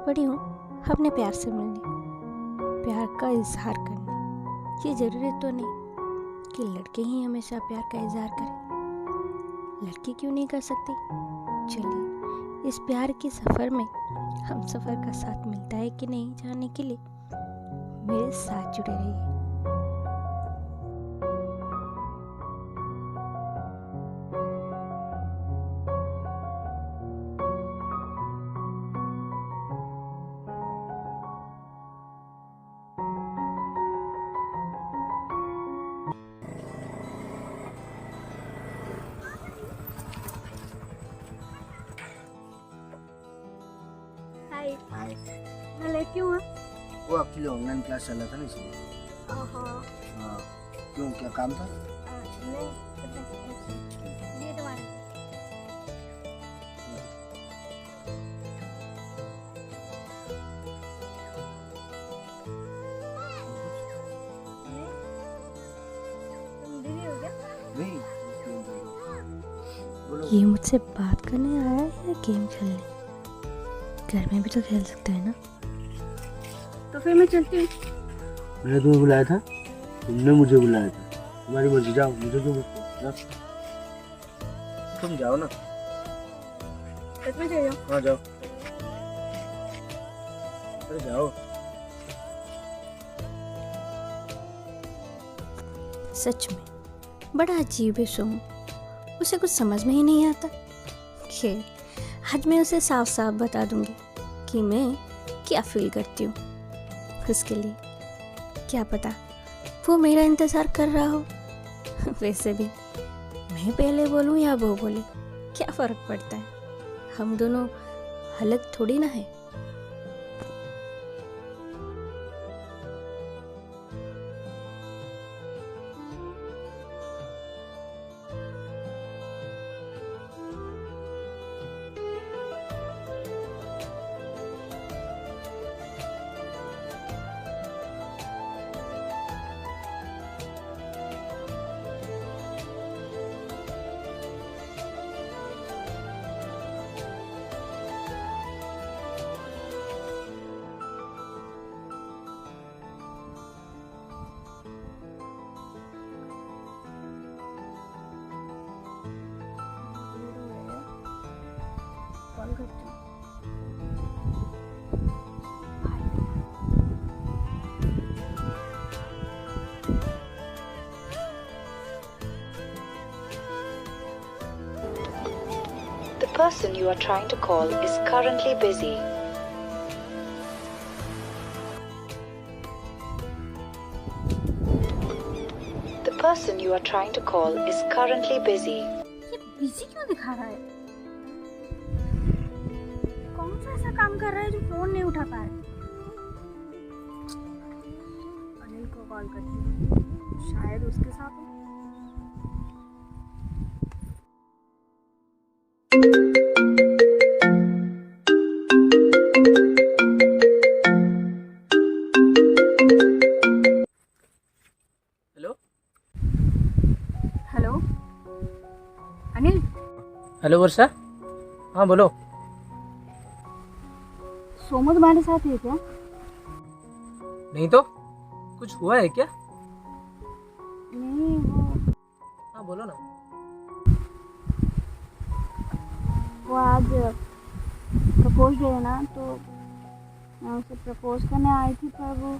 पड़ी हूँ अपने प्यार से मिलने, प्यार का इजहार करने। ये ज़रूरी तो नहीं कि लड़के ही हमेशा प्यार का इजहार करें, लड़की क्यों नहीं कर सकती। चलिए इस प्यार के सफ़र में हम सफ़र का साथ मिलता है कि नहीं जानने के लिए मेरे साथ जुड़े रहिए। हाय। हाय। मैं लेट क्यों हूँ? वो एक्चुअली ऑनलाइन क्लास चल रहा था ना इसलिए। ओहो। हाँ, क्यों, क्या काम था? नहीं, ये तुम्हारा। तुम बिजी हो क्या? नहीं, बोलो। ये मुझसे बात करने आया है या गेम खेलने? घर में भी तो खेल सकता है ना। तो फिर मैं चलती हूँ। मैंने तुम्हें बुलाया था, तुमने मुझे बुलाया था। तुम्हारी मर्जी, जाओ, मुझे क्यों पूछते हो? जाओ। तुम जाओ ना। सच में चल जाओ। हाँ जाओ, अरे जाओ। सच में बड़ा अजीब है सोमू, उसे कुछ समझ में ही नहीं आता। खैर आज मैं उसे साफ साफ बता दूंगी कि मैं क्या फील करती हूँ। उसके लिए क्या पता वो मेरा इंतज़ार कर रहा हो। वैसे भी मैं पहले बोलूँ या वो बोले, क्या फ़र्क पड़ता है, हम दोनों अलग थोड़ी ना है। कॉल करती हूँ। The person you are trying to call is currently busy. The person you are trying to call is currently busy. ये बिजी क्यों दिखा रहा है? कौन सा ऐसा काम कर रहा है जो फोन नहीं उठा पा रहा? अनिल को कॉल करती हूँ, शायद उसके साथ हो। हेलो। हेलो अनिल। हेलो वर्षा। हाँ बोलो। सोमू तुम्हारे साथ है क्या? नहीं तो कुछ हुआ है क्या? नहीं, हाँ बोलो ना। वो आज प्रपोज डे है ना, तो मैं उसे प्रपोज करने आई थी, पर वो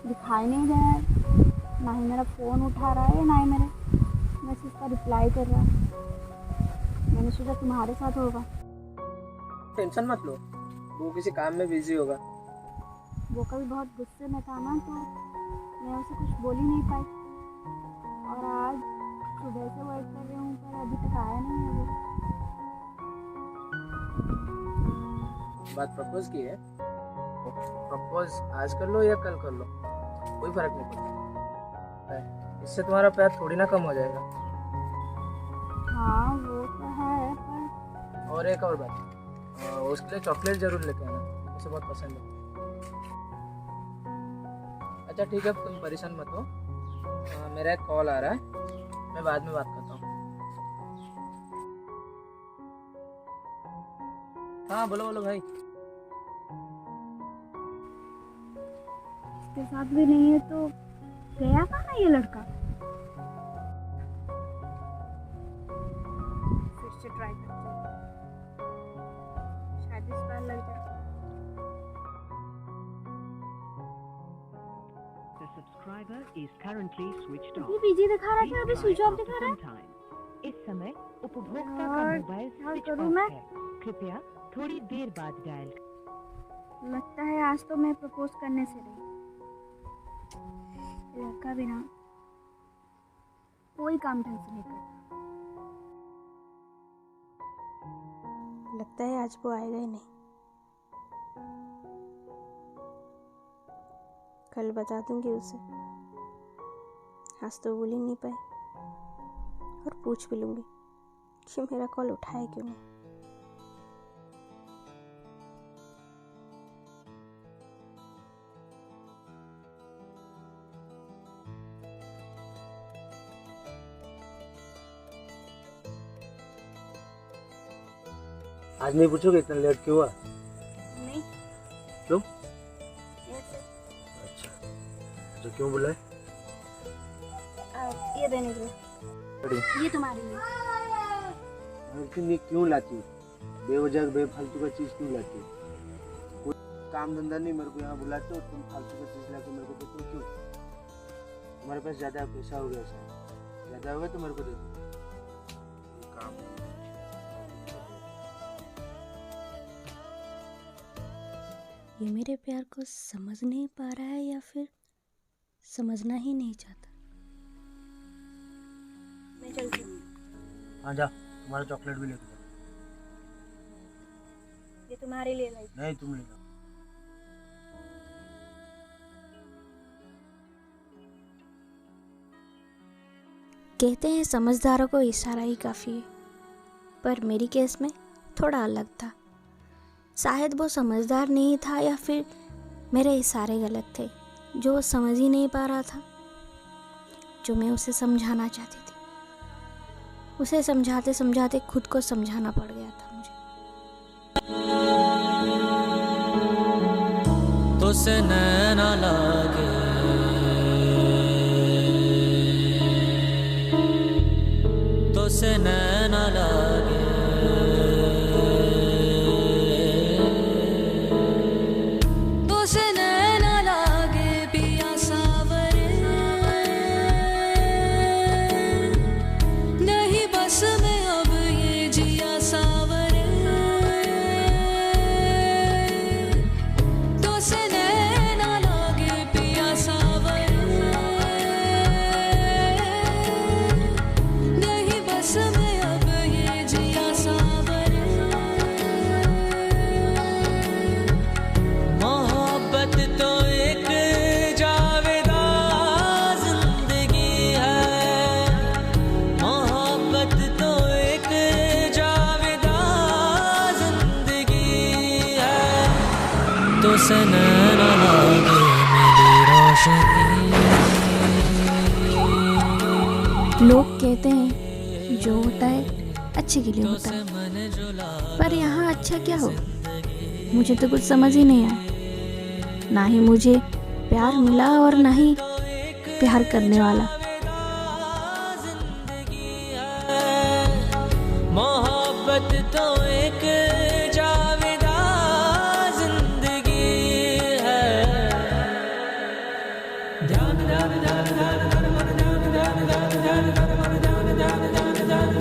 दिखाई नहीं दे रहा है। ना ही मेरा फ़ोन उठा रहा है, ना ही मेरे मैसेज का रिप्लाई कर रहा है। मैंने सोचा तुम्हारे साथ होगा। टेंशन मत लो, वो किसी काम में बिजी होगा। वो कभी बहुत गुस्से में था ना, तो मैं उसे कुछ बोल ही नहीं पाई। और आज सुबह से वेट कर रही हूँ, पर अभी तक आया नहीं है वो। बात प्रपोज की है, प्रपोज आज कर लो या कल कर लो, कोई फर्क नहीं पड़ता। इससे तुम्हारा प्यार थोड़ी ना कम हो जाएगा। हाँ वो तो है, पर और एक और बात, उसके लिए चॉकलेट जरूर लेके आना, उसे बहुत पसंद है। अच्छा ठीक है, तुम परेशान मत हो, मेरा एक कॉल आ रहा है, मैं बाद में बात करता हूँ। हाँ बोलो बोलो भाई। उसके साथ भी नहीं है तो गया कहाँ ये लड़का? फिर से ट्राई करते हैं, शायद इस बार लग जाए। The subscriber is currently switched off. ये बिजी दिखा रहा था, अभी स्विच ऑफ दिखा रहा है। इस समय उपभोक्ता का यार, मोबाइल क्या स्विच करूं ऑफ मैं? है। कृपया थोड़ी देर बाद डायल। लगता है आज तो मैं प्रपोज करने से रही। ये लड़का भी ना कोई काम ढंग से नहीं करता। लगता है आज वो आएगा ही नहीं। कल बता दूंगी उसे। आज तो बोल ही नहीं पाई और पूछ भी लूंगी कि मेरा कॉल उठाए क्यों नहीं। आज नहीं पूछोगे इतना लेट क्यों हुआ? नहीं, क्यों? ऐसे। अच्छा, तो क्यों बुलाए? ये देने के लिए। बड़ी ये तुम्हारे लिए। क्यों लाती हो? बेवजह बेफालतू का चीज क्यों लाती हो? कोई काम धंधा नहीं, मेरे को यहाँ बुलाते हो, तुम फालतू का चीज लाके मेरे को देते हो क्यों? तुम्हारे पास ज्यादा पैसा हो गया, ज्यादा होगा तो मेरे को दे दो। काम ये मेरे प्यार को समझ नहीं पा रहा है या फिर समझना ही नहीं चाहता। मैं चलती हूँ। हाँ जा, तुम्हारा चॉकलेट भी लेके जाओ। ये तुम्हारे लिए लाई। नहीं, तुम ले जाओ। कहते हैं समझदारों को इशारा ही काफ़ी है, पर मेरी केस में थोड़ा अलग था। शायद वो समझदार नहीं था या फिर मेरे इशारे गलत थे, जो वो समझ ही नहीं पा रहा था जो मैं उसे समझाना चाहती थी। उसे समझाते समझाते खुद को समझाना पड़ गया था मुझे। तो से नैना लागे, तो से नैना लागे, तो से नैना लागे पिया सावरे, नहीं बस में अब ये जिया सावरे, तो से नैना लागे पिया सावरे, नहीं बस में अब ये जिया सावरे। मोहब्बत तो एक जावेदा जिंदगी है, मोहब्बत तो एक जावेदा जिंदगी है, तो से नैना लागे मेरी रोशनी। लोग कहते हैं जो होता है अच्छे के लिए होता है, पर यहाँ अच्छा क्या हो? मुझे तो कुछ समझ ही नहीं आया। ना ही मुझे प्यार मिला और ना ही प्यार करने वाला। मोहब्बत तो एक जावेदा जिंदगी है। ध्यान ध्यान ध्यान ध्यान ध्यान ध्यान ध्यान ध्यान ध्यान ध्यान ध्यान ध्यान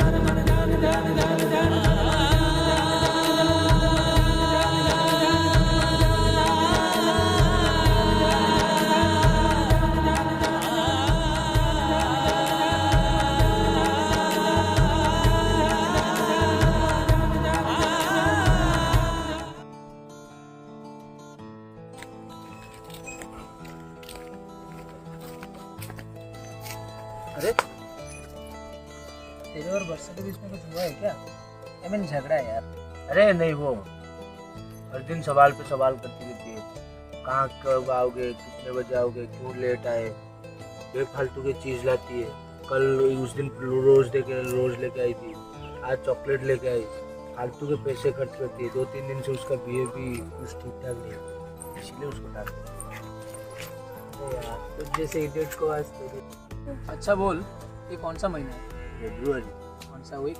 अरे तेरे और वर्षा के बीच में कुछ हुआ है क्या? या मैंने झगड़ा है यार? अरे नहीं, वो हर दिन सवाल पे सवाल करती रहती है। कहाँ कब आओगे, कितने बजे आओगे, क्यों लेट आए, बेफालतू की चीज़ लाती है। कल उस दिन रोज़ लेके आई थी, आज चॉकलेट लेके आई। फालतू के पैसे खर्च करती है। 2-3 दिन से उसका बिहेव भी कुछ ठीक ठाक नहीं है, इसीलिए उसको डांट। यार, कुछ जैसे इडियट को आज तो। अच्छा बोल, ये कौन सा महीना है? फेब्रुआरी। कौन सा वीक?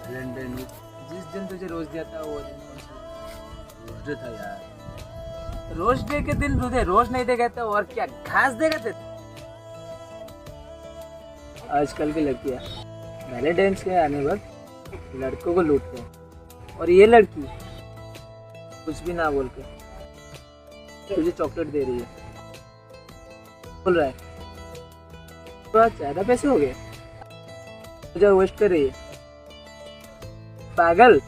Valentine week. जिस दिन तुझे रोज दिया था वो दिन कौन सा? ट्यूसडे था यार। रोज डे के दिन तुझे रोज नहीं देगा तो और क्या घास देगा तेरे? आजकल की लड़कियां वैलेंटाइंस के आने वक्त लड़कों को लूटते हैं, और ये लड़की कुछ भी ना बोल के तुझे चॉकलेट दे रही है, बोल रहा है थोड़ा ज्यादा पैसे हो गए, तुझे वेस्ट कर रही है। पागल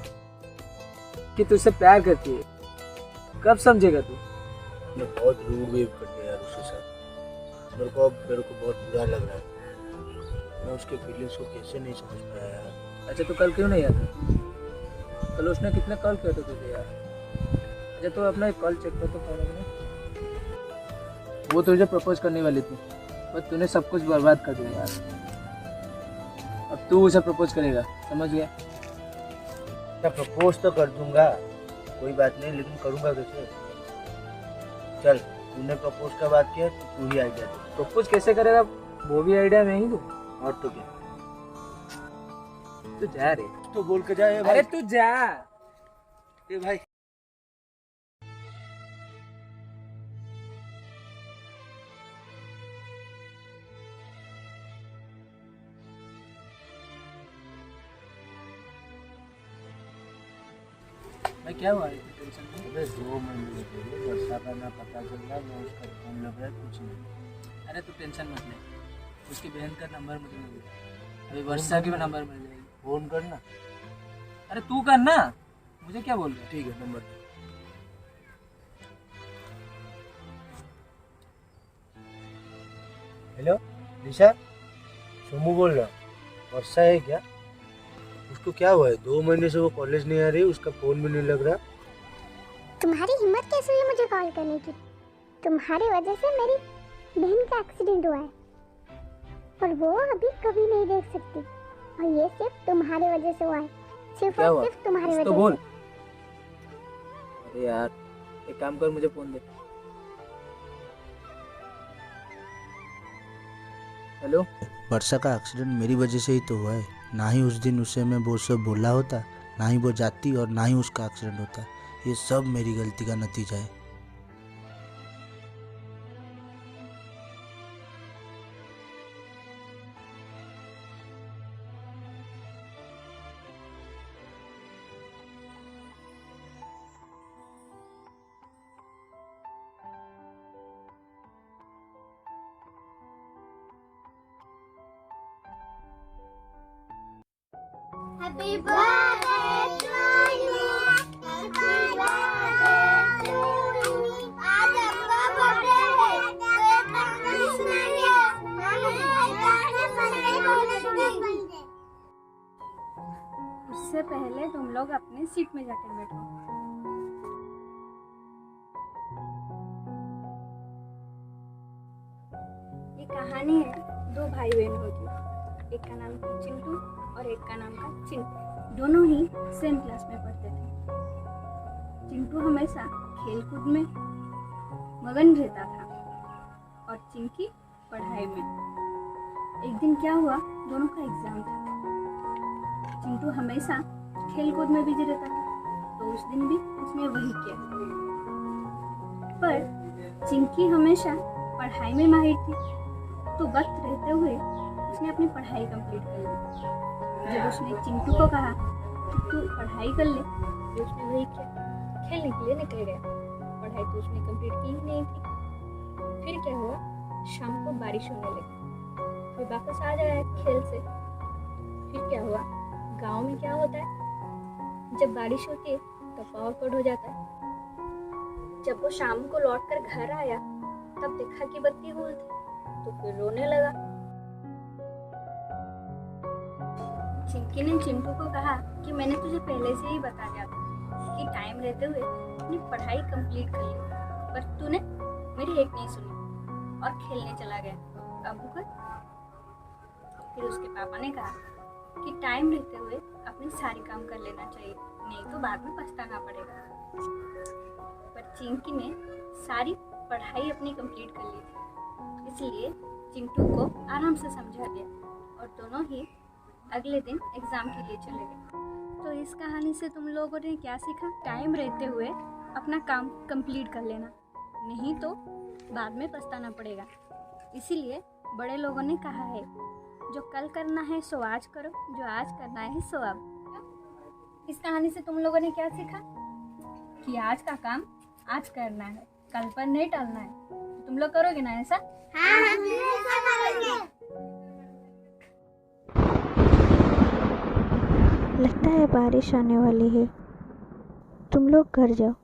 कि तुझसे प्यार करती है, कब समझेगा तू? मैं बहुत रूड वेव कर दिया यार उसके साथ। मेरे को बहुत बुरा लग रहा है। मैं उसके फीलिंग्स को कैसे नहीं समझ पाया यार। अच्छा तो कल क्यों नहीं आता? कल उसने कितने कॉल किया था तुझे यार? अच्छा तो अपना कॉल चेक कर तो फोन में। वो तुझे प्रपोज करने वाली थी, पर तूने सब कुछ बर्बाद कर दिया यार। अब तू उसे प्रपोज करेगा, समझ गया? मैं प्रपोज तो कर दूंगा, कोई बात नहीं, लेकिन करूंगा कैसे? चल, तूने प्रपोज का बात किया तो तू ही आइडिया दे। प्रपोज कैसे करेगा वो भी आइडिया मैं ही दूँ। और तो क्या? तू जा रे। तो बोल के जाए अरे तू जा। भाई। मैं क्या हुआ टेंशन में? अबे 2 महीने हो गए, वर्षा का ना पता चल रहा, ना उसका फोन लग रहा है, कुछ नहीं। अरे तू टेंशन मत ले, उसकी बहन का नंबर मुझे मिल गया, अभी वर्षा की भी नंबर मिल जाएगी। फोन करना। अरे तू करना, मुझे क्या बोल रहा है? ठीक है, नंबर दे। हेलो निशा, सोमू बोल रहा। वर्षा है क्या? उसको क्या हुआ है? 2 महीने से वो कॉलेज नहीं आ रही, उसका फोन भी नहीं लग रहा। तुम्हारी हिम्मत कैसे हुई मुझे कॉल करने की? तुम्हारी वजह से मेरी बहन का एक्सीडेंट हुआ है, और वो अभी कभी नहीं देख सकती, और ये सिर्फ तुम्हारी वजह से हुआ है, सिर्फ क्या और हुआ? सिर्फ तुम्हारी कुछ वजह तो बोल। से। अरे यार एक काम कर, मुझे फोन दे। हेलो। वर्षा का एक्सीडेंट मेरी वजह से ही तो हुआ है। ना ही उस दिन उसे मैं वो सब बोला होता, ना ही वो जाती, और ना ही उसका एक्सीडेंट होता। ये सब मेरी गलती का नतीजा है। Happy birthday to you. Happy birthday to you. आज आपका बर्थडे है, तो एक गाना सुनाइए। उससे पहले तुम लोग अपने सीट में जाकर बैठो। ये कहानी है 2 भाई बहनों की। एक का नाम था चिंटू और एक का नाम था चिंटू। दोनों ही सेम क्लास में पढ़ते थे। चिंटू हमेशा खेलकूद में मगन रहता था और चिंकी पढ़ाई में। एक दिन क्या हुआ, दोनों का एग्जाम था। चिंटू हमेशा खेलकूद में बिजी रहता था, तो उस दिन भी उसने वही किया। पर चिंकी हमेशा पढ़ाई में माहिर थी, तो वक्त रहते हुए उसने अपनी पढ़ाई कंप्लीट कर ली। जब उसने चिंटू को कहा कि तू पढ़ाई कर ले, तो उसने वही किया, खेलने के लिए निकल गया। पढ़ाई तो उसने कंप्लीट की ही नहीं थी। फिर क्या हुआ, शाम को बारिश होने लगी, फिर वापस आ जाया खेल से। फिर क्या हुआ, गांव में क्या होता है, जब बारिश होती है तो पावर कट हो जाता है। जब वो शाम को लौटकर घर आया तब देखा कि बत्ती गुल थी, तो फिर रोने लगा। चिंकी ने चिंटू को कहा कि मैंने तुझे पहले से ही बता दिया था कि टाइम रहते हुए अपनी पढ़ाई कंप्लीट कर ली, पर तूने मेरी एक नहीं सुनी और खेलने चला गया। अब कर। फिर उसके पापा ने कहा कि टाइम रहते हुए अपने सारे काम कर लेना चाहिए, नहीं तो बाद में पछताना पड़ेगा। पर चिंकी ने सारी पढ़ाई अपनी कंप्लीट कर ली थी, इसलिए चिंटू को आराम से समझा दिया और दोनों ही अगले दिन एग्ज़ाम के लिए चले गए। तो इस कहानी से तुम लोगों ने क्या सीखा? टाइम रहते हुए अपना काम कंप्लीट कर लेना, नहीं तो बाद में पछताना पड़ेगा। इसीलिए बड़े लोगों ने कहा है, जो कल करना है सो आज करो, जो आज करना है सो अब। इस कहानी से तुम लोगों ने क्या सीखा? कि आज का काम आज करना है, कल पर नहीं टालना है। तो तुम लोग करोगे ना ऐसा? लगता है बारिश आने वाली है, तुम लोग घर जाओ।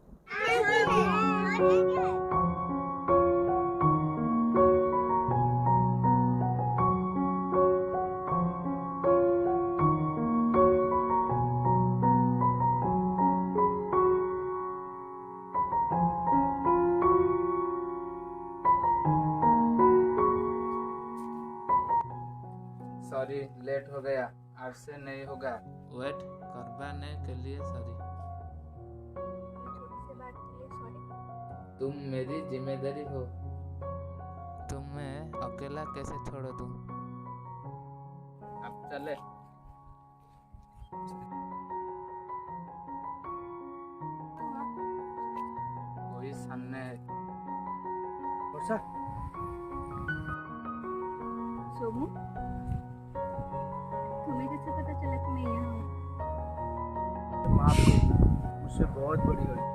सॉरी, लेट हो गया, आज से नहीं होगा। वेट करवाने के लिए सॉरी। छोटी सी बात के लिए सॉरी। तुम मेरी जिम्मेदारी हो। तुम्हें अकेला कैसे छोड़ दूं? अब चले। वही सामने है। वर्षा, सोमू, तुम्हें कैसे पता चला कि मैं यहाँ हूँ? माफ करो, मुझसे बहुत बड़ी गलती।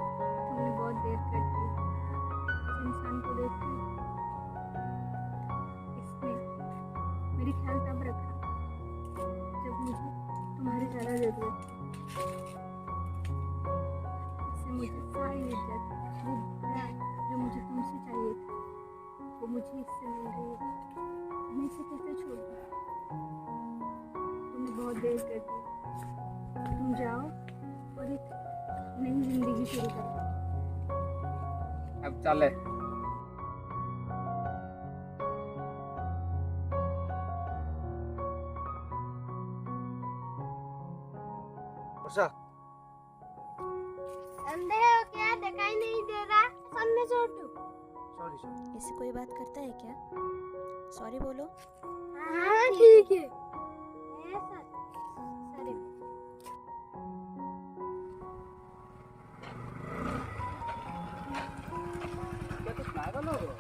तुमने बहुत देर कर दी इस इंसान को देखकर। इसने मेरी ख्याल तब रखा जब मुझे तुम्हारी ज़्यादा ज़रूरत थी। इससे मुझे सारी इज्जत, वो प्यार जो मुझे तुमसे चाहिए था, वो मुझे इससे मिल रही है। मैं इसे कैसे छोड़ दूँ? तुमने बहुत देर कर दी। तुम जाओ और एक नई जिंदगी शुरू करो। अब चले। वर्षा, अंधे हो क्या? दिखाई नहीं दे रहा? सामने छोड़ दो। Sorry sorry. इससे कोई बात करता है क्या? सॉरी बोलो। हाँ ठीक है। सॉरी। क्या कुछ पागल हो गया?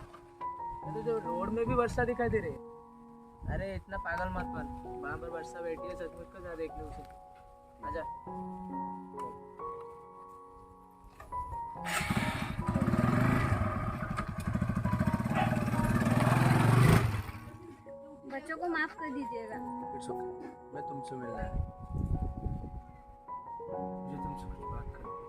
तो जो रोड में भी वर्षा दिखाई दे रही है। अरे इतना पागल मत बन, वहाँ पर वर्षा बैठी है, सचमुच को जा देख लो उसे। आजा। बच्चों को माफ कर दीजिएगा। इट्स ओके, मैं तुमसे मिलना है। मुझे तुमसे कुछ बात करनी है।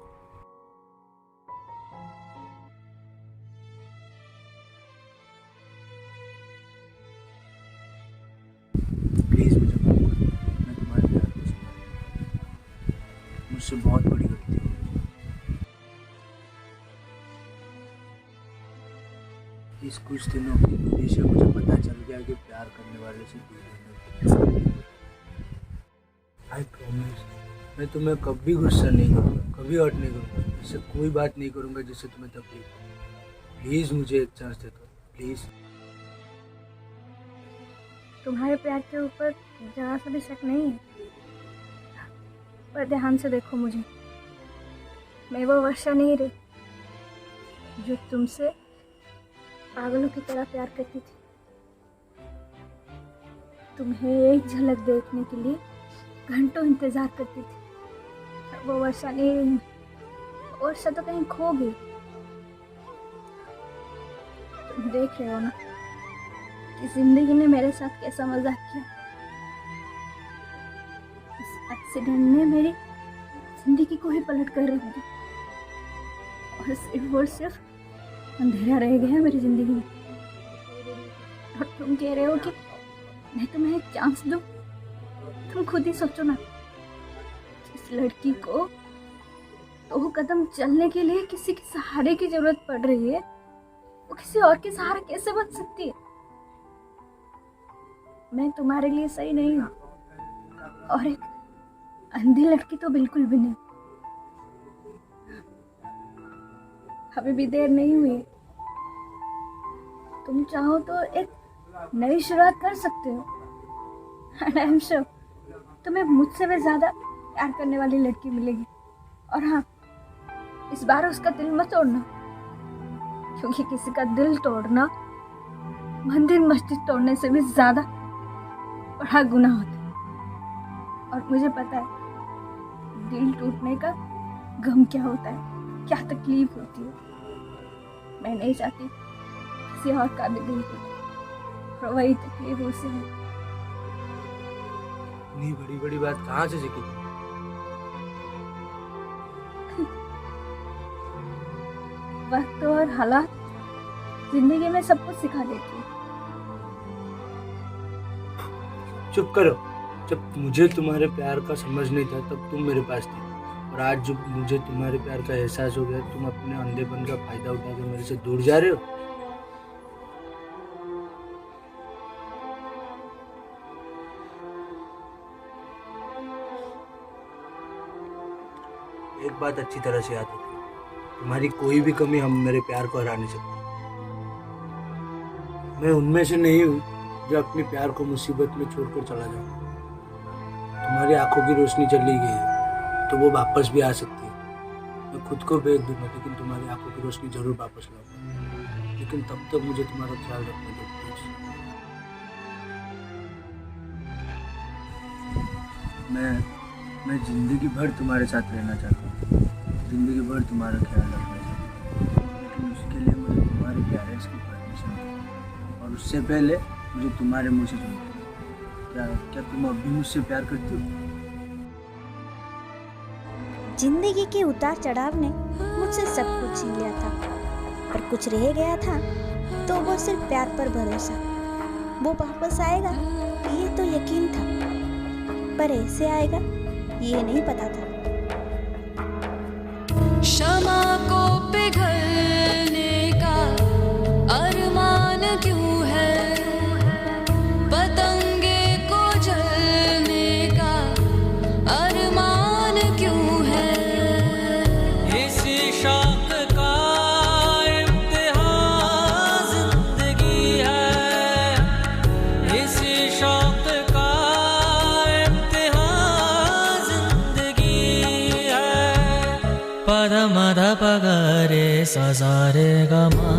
प्लीज मुझे माफ करो, मैं तुम्हारे प्यार को समझ। मुझसे बहुत बड़ी गलती हो गई। इस कुछ दिनों की दूरी से मुझे पता चल गया कि प्यार करने वाले से दूर रहना चाहिए। आई प्रॉमिस, मैं तुम्हें कभी गुस्सा नहीं करूँगा, कभी हर्ट नहीं करूँगा, इससे कोई बात नहीं करूँगा जिससे तुम्हें तकलीफ हो। प्लीज़ मुझे एक चांस दे दो, प्लीज़। तुम्हारे प्यार के ऊपर जरा सा भी शक नहीं है, पर ध्यान से देखो मुझे। मैं वो वर्षा नहीं रही जो तुमसे पागलों की तरह प्यार करती थी। तुम्हें एक झलक देखने के लिए घंटों इंतजार करती थी। वो वर्षा नहीं रही, वर्षा तो कहीं खो गई। तुम देख रहे हो ना कि जिंदगी ने मेरे साथ कैसा मजाक किया। इस एक्सीडेंट ने मेरी जिंदगी को ही पलट कर रख दी और सिर्फ अंधेरा रह गया मेरी जिंदगी में। और तुम कह रहे हो कि मैं तुम्हें एक चांस दूं? तुम खुद ही सोचो ना, जिस लड़की को 2 कदम चलने के लिए किसी के सहारे की जरूरत पड़ रही है, वो किसी और के सहारा कैसे बन सकती है? मैं तुम्हारे लिए सही नहीं हूँ, और एक अंधी लड़की तो बिल्कुल भी नहीं। अभी भी देर नहीं हुई, तुम चाहो तो एक नई शुरुआत कर सकते हो। एंड आई एम श्योर तुम्हें मुझसे भी ज़्यादा प्यार करने वाली लड़की मिलेगी। और हाँ, इस बार उसका दिल मत तोड़ना, क्योंकि किसी का दिल तोड़ना मंदिर मस्जिद तोड़ने से भी ज़्यादा बड़ा गुनाह होता है। और मुझे पता है दिल टूटने का गम क्या होता है, क्या तकलीफ होती है। मैं नहीं चाहती किसी और का भी दिल टूटे, और वही तकलीफ उसे है। इतनी बड़ी बड़ी बात कहाँ से सीखी? वक्त और हालात जिंदगी में सब कुछ सिखा देती है। चुप करो। जब मुझे तुम्हारे प्यार का समझ नहीं था तब तुम मेरे पास थी, और आज जब मुझे तुम्हारे प्यार का एहसास हो गया तुम अपने अंधेपन का फायदा उठा के मेरे से दूर जा रहे हो। एक बात अच्छी तरह से याद रखो, तुम्हारी कोई भी कमी हम मेरे प्यार को हरा नहीं सकती। मैं उनमें से नहीं हूँ जो अपने प्यार को मुसीबत में छोड़कर चला जाऊँ। तुम्हारी आंखों की रोशनी चली गई है तो वो वापस भी आ सकती है। मैं खुद को बेच दूंगा लेकिन तुम्हारी आंखों की रोशनी जरूर वापस लाऊंगा। लेकिन तब तक मुझे तुम्हारा ख्याल रखना दो प्लीज। मैं जिंदगी भर तुम्हारे साथ रहना चाहता हूँ, जिंदगी भर तुम्हारा ख्याल रखना चाहता हूँ, लेकिन उसके लिए मुझे तुम्हारे पेरेंट्स की परमिशन चाहिए, और उससे पहले मुझे तुम्हारे मुँह से सुनना। क्या तुम अभी मुझसे प्यार करती हो? जिंदगी के उतार चढ़ाव ने मुझसे सब कुछ छीन लिया था, पर कुछ रह गया था तो वो सिर्फ प्यार पर भरोसा। वो वापस आएगा ये तो यकीन था, पर ऐसे आएगा ये नहीं पता था। क्षमा को पिघलने का अरमान क्यों है, पतंगे को जलने का अरमान क्यों है। इस शौक का इम्तिहान जिंदगी है, इस शौक का इम्तिहान जिंदगी है। पद मद पगरे सा सा रे ग मा